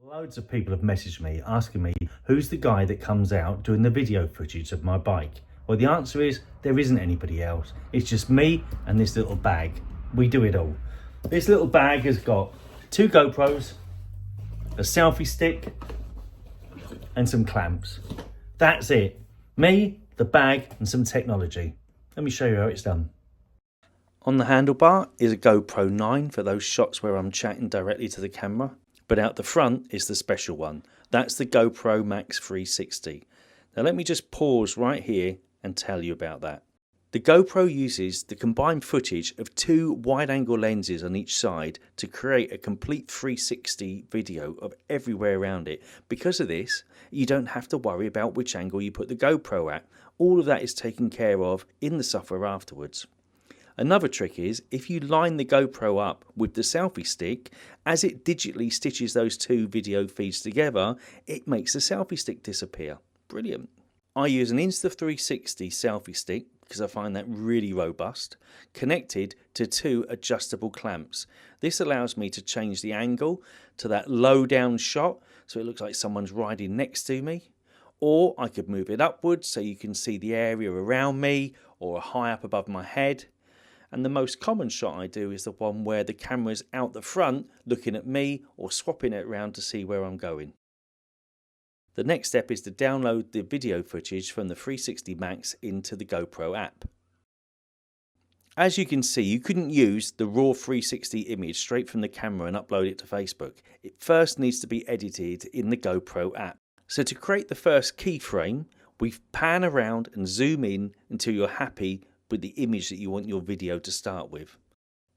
Loads of people have messaged me asking me who's the guy that comes out doing the video footage of my bike. Well, the answer is there isn't anybody else. It's just me and this little bag. We do it all. This little bag has got 2 GoPros, a selfie stick and some clamps. That's it. Me, the bag and some technology. Let me show you how it's done. On the handlebar is a GoPro 9 for those shots where I'm chatting directly to the camera. But out the front is the special one. That's the GoPro Max 360. Now let me just pause right here and tell you about that. The GoPro uses the combined footage of 2 wide-angle lenses on each side to create a complete 360 video of everywhere around it. Because of this, you don't have to worry about which angle you put the GoPro at. All of that is taken care of in the software afterwards. Another trick is, if you line the GoPro up with the selfie stick, as it digitally stitches those 2 video feeds together, it makes the selfie stick disappear. Brilliant. I use an Insta360 selfie stick because I find that really robust, connected to 2 adjustable clamps. This allows me to change the angle to that low down shot so it looks like someone's riding next to me. Or I could move it upwards so you can see the area around me or high up above my head. And the most common shot I do is the one where the camera's out the front looking at me or swapping it around to see where I'm going. The next step is to download the video footage from the 360 Max into the GoPro app. As you can see, you couldn't use the raw 360 image straight from the camera and upload it to Facebook. It first needs to be edited in the GoPro app. So to create the first keyframe, we pan around and zoom in until you're happy with the image that you want your video to start with.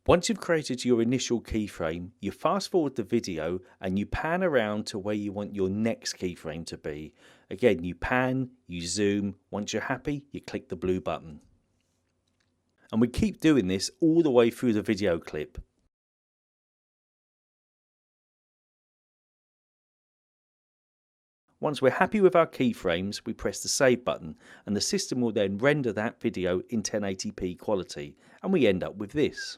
Once you've created your initial keyframe, you fast forward the video and you pan around to where you want your next keyframe to be. Again, you pan, you zoom. Once you're happy, you click the blue button. And we keep doing this all the way through the video clip. Once we're happy with our keyframes, we press the save button and the system will then render that video in 1080p quality, and we end up with this.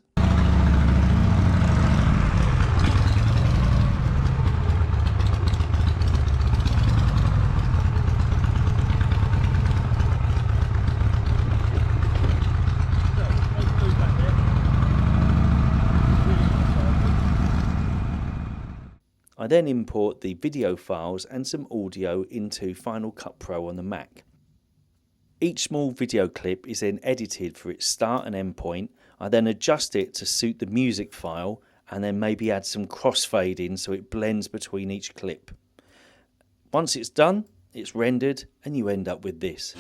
I then import the video files and some audio into Final Cut Pro on the Mac. Each small video clip is then edited for its start and end point. I then adjust it to suit the music file and then maybe add some crossfade in so it blends between each clip. Once it's done, it's rendered and you end up with this.